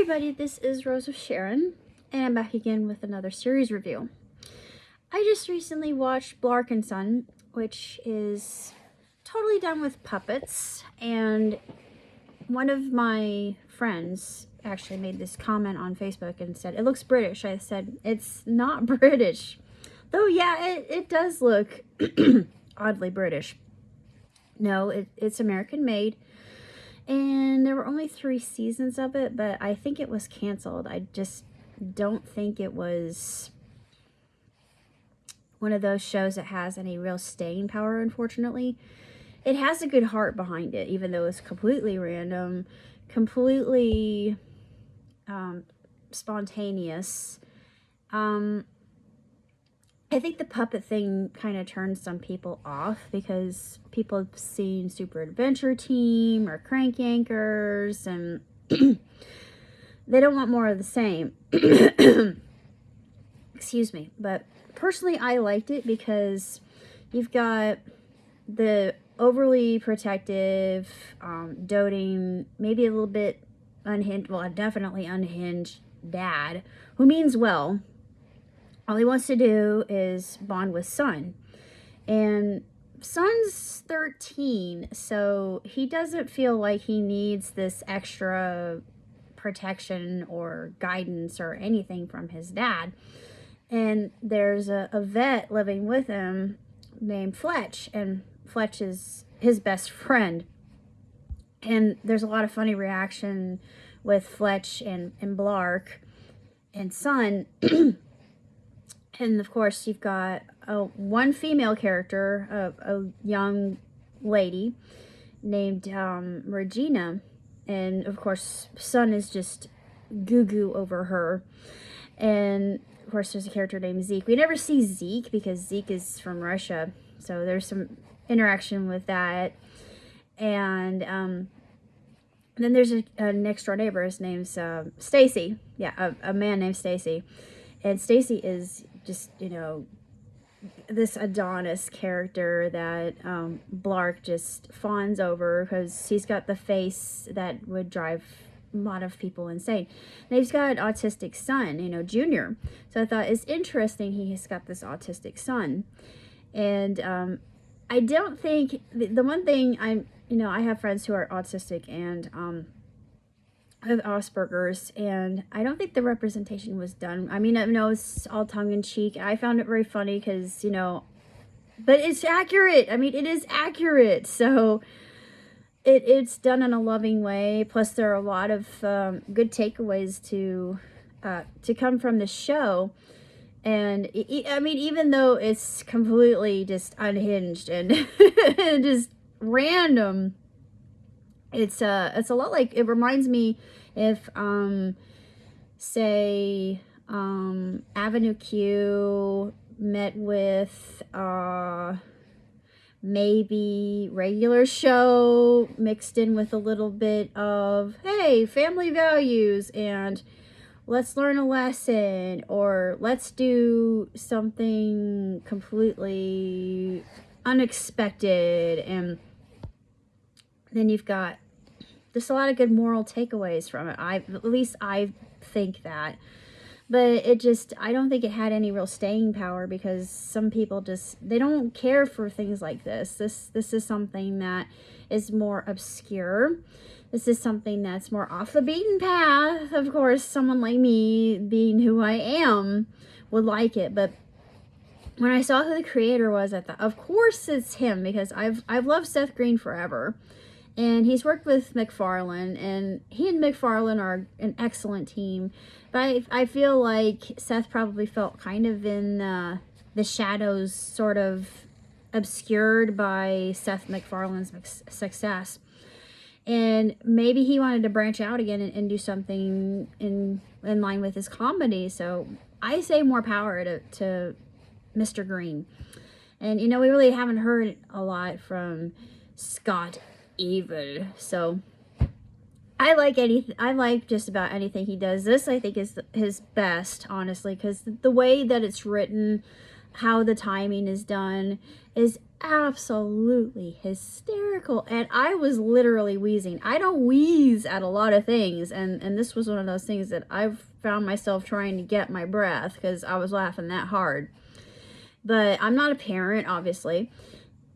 everybody, this is Rose of Sharon, and I'm back again with another series review. I just recently watched Blark and Son, which is totally done with puppets, and one of my friends actually made this comment on Facebook and said, "It looks British." I said, "It's not British." Though, yeah, it does look oddly British. No, it's American made. And there were only 3 seasons of it, but I think it was canceled. I just don't think it was one of those shows that has any real staying power, unfortunately. It has a good heart behind it, even though it's completely random, completely spontaneous. I think the puppet thing kind of turns some people off because people have seen Super Adventure Team or Crank Yankers and they don't want more of the same. Excuse me. But personally, I liked it because you've got the overly protective, doting, maybe a little bit unhinged, well, definitely unhinged dad who means well. All he wants to do is bond with Son. And Son's 13, so he doesn't feel like he needs this extra protection or guidance or anything from his dad. And there's a vet living with him named Fletch, and Fletch is his best friend. And there's a lot of funny reaction with Fletch and Blark and Son. And of course, you've got one female character, a young lady named Regina. And of course, Son is just goo-goo over her. And of course, there's a character named Zeke. We never see Zeke because Zeke is from Russia. So there's some interaction with that. And then there's a next door neighbor. His name's Stacy. Yeah, a man named Stacy. And Stacy is just, you know, this Adonis character that Blark just fawns over because he's got the face that would drive a lot of people insane. And he's got an autistic son, you know, Junior. So I thought it's interesting he's got this autistic son. And I don't think, the one thing I have friends who are autistic and of Asperger's, and I don't think the representation was done. I mean, I know it's all tongue-in-cheek. I found it very funny because, you know, but it's accurate. I mean, it is accurate. So it's done in a loving way. Plus, there are a lot of good takeaways to come from the show. And I mean, even though it's completely just unhinged and just random, it's a lot like, it reminds me if say Avenue Q met with maybe regular show mixed in with a little bit of, hey, family values and let's learn a lesson, or let's do something completely unexpected. And then you've got just a lot of good moral takeaways from it. At least I think that. But I don't think it had any real staying power because some people they don't care for things like this. This is something that is more obscure. This is something that's more off the beaten path. Of course, someone like me, being who I am, would like it. But when I saw who the creator was, I thought, of course it's him, because I've loved Seth Green forever. And he's worked with MacFarlane, and he and MacFarlane are an excellent team. But I feel like Seth probably felt kind of in the shadows, sort of obscured by Seth MacFarlane's success. And maybe he wanted to branch out again and do something in line with his comedy. So I say more power to Mr. Green. And, you know, we really haven't heard a lot from Scott Evil. So I like just about anything he does. This, I think, is his best, honestly, because the way that it's written, how the timing is done is absolutely hysterical. And I was literally wheezing. I don't wheeze at a lot of things, and this was one of those things that I've found myself trying to get my breath because I was laughing that hard. But I'm not a parent, obviously.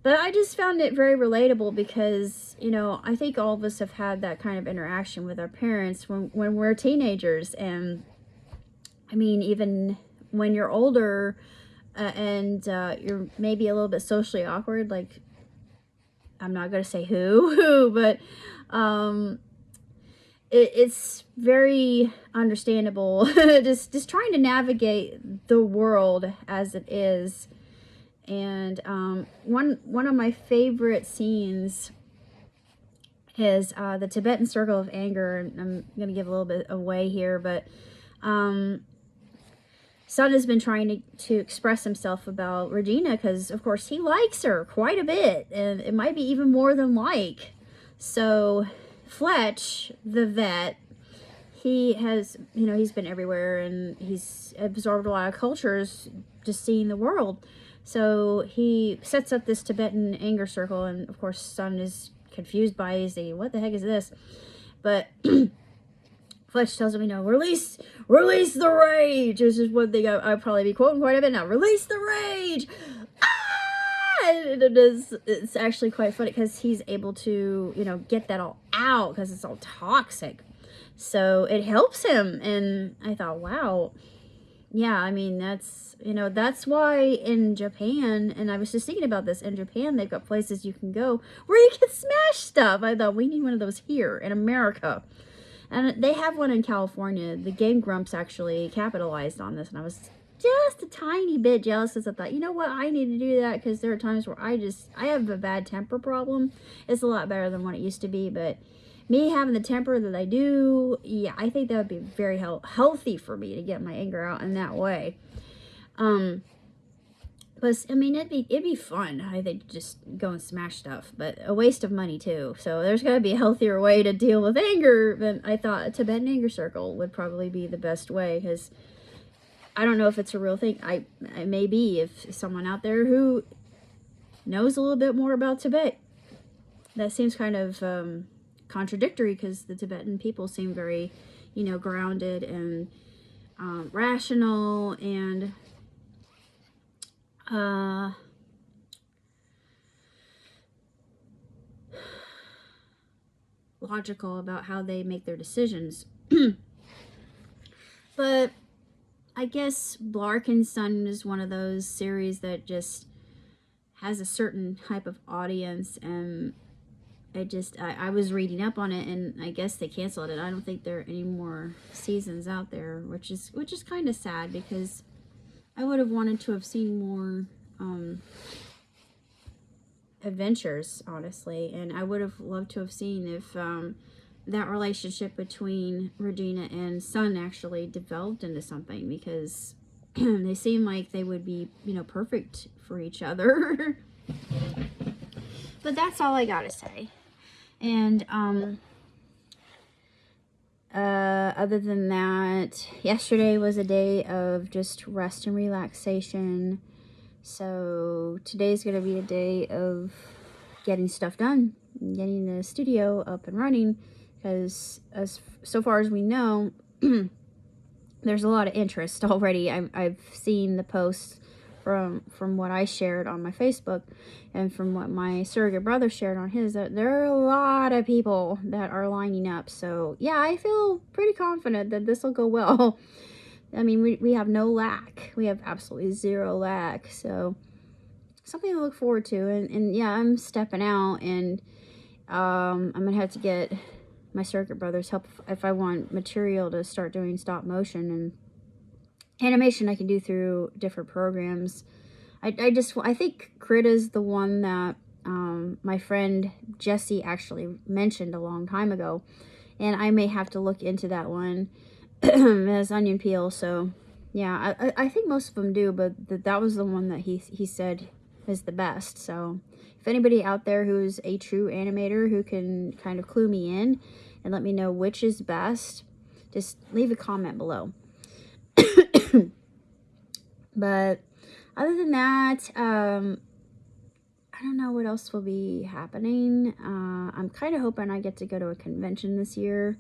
But I just found it very relatable because, you know, I think all of us have had that kind of interaction with our parents when we're teenagers. And I mean, even when you're older, and you're maybe a little bit socially awkward, like, I'm not going to say who, but it's very understandable just trying to navigate the world as it is. And one of my favorite scenes is the Tibetan Circle of Anger. I'm going to give a little bit away here, but Son has been trying to express himself about Regina because, of course, he likes her quite a bit, and it might be even more than like. So Fletch, the vet, he has, you know, he's been everywhere, and he's absorbed a lot of cultures just seeing the world. So he sets up this Tibetan anger circle, and of course Son is confused by it. He's thinking, what the heck is this? But Fletch tells him, you know, release the rage. This is one thing I'll probably be quoting quite a bit now. Release the rage! Ah! And it's actually quite funny because he's able to, you know, get that all out because it's all toxic. So it helps him. And I thought, wow. Yeah, I mean, that's, you know, that's why in Japan, and I was just thinking about this, in Japan, they've got places you can go where you can smash stuff. I thought, we need one of those here in America. And they have one in California. The Game Grumps actually capitalized on this, and I was just a tiny bit jealous because I thought, you know what, I need to do that because there are times where I have a bad temper problem. It's a lot better than what it used to be, but me having the temper that I do, yeah, I think that would be very healthy for me to get my anger out in that way. But I mean, it'd be fun, I think, to just go and smash stuff, but a waste of money too. So there's got to be a healthier way to deal with anger. But I thought a Tibetan anger circle would probably be the best way, because I don't know if it's a real thing. I may be, if someone out there who knows a little bit more about Tibet. That seems kind of contradictory, because the Tibetan people seem very, you know, grounded and rational and logical about how they make their decisions. But I guess Blark and Son is one of those series that just has a certain type of audience, and I was reading up on it, and I guess they canceled it. I don't think there are any more seasons out there, which is kind of sad, because I would have wanted to have seen more adventures, honestly, and I would have loved to have seen if that relationship between Regina and Son actually developed into something, because they seem like they would be, you know, perfect for each other. But that's all I gotta say. And other than that, yesterday was a day of just rest and relaxation. So today's gonna be a day of getting stuff done, getting the studio up and running, because so far as we know, there's a lot of interest already. I've seen the posts from what I shared on my Facebook, and from what my surrogate brother shared on his, that there are a lot of people that are lining up. So yeah, I feel pretty confident that this will go well. I mean, we have no lack. We have absolutely zero lack. So something to look forward to. And yeah, I'm stepping out, and I'm gonna have to get my surrogate brother's help if I want material to start doing stop motion and animation I can do through different programs. I think Crit is the one that my friend Jessie actually mentioned a long time ago, and I may have to look into that one as onion peel. So yeah, I think most of them do, but that was the one that he said is the best. So if anybody out there who's a true animator who can kind of clue me in and let me know which is best, just leave a comment below. But Other than that, I don't know what else will be happening. I'm kind of hoping I get to go to a convention this year.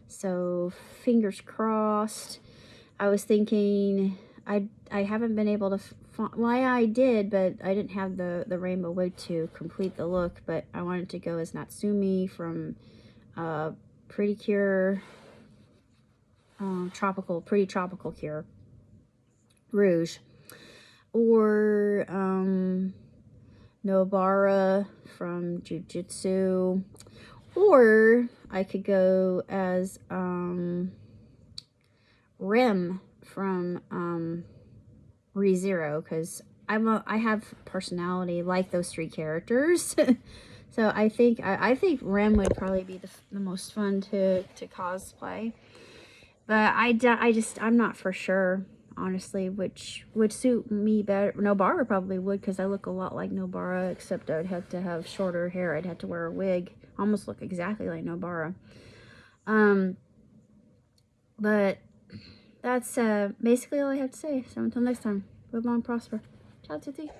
So fingers crossed. I was thinking I haven't been able to well, I did, but I didn't have the rainbow wig to complete the look. But I wanted to go as Natsumi from Pretty Cure, Pretty Tropical Cure Rouge, or Nobara from Jujutsu, or I could go as Rim from ReZero, because I have personality like those three characters. So I think Rim would probably be the most fun to cosplay. But I'm not for sure, honestly, which would suit me better. Nobara probably would, because I look a lot like Nobara, except I'd have to have shorter hair. I'd have to wear a wig. Almost look exactly like Nobara. But that's basically all I have to say. So until next time, live long, prosper. Ciao, tutti.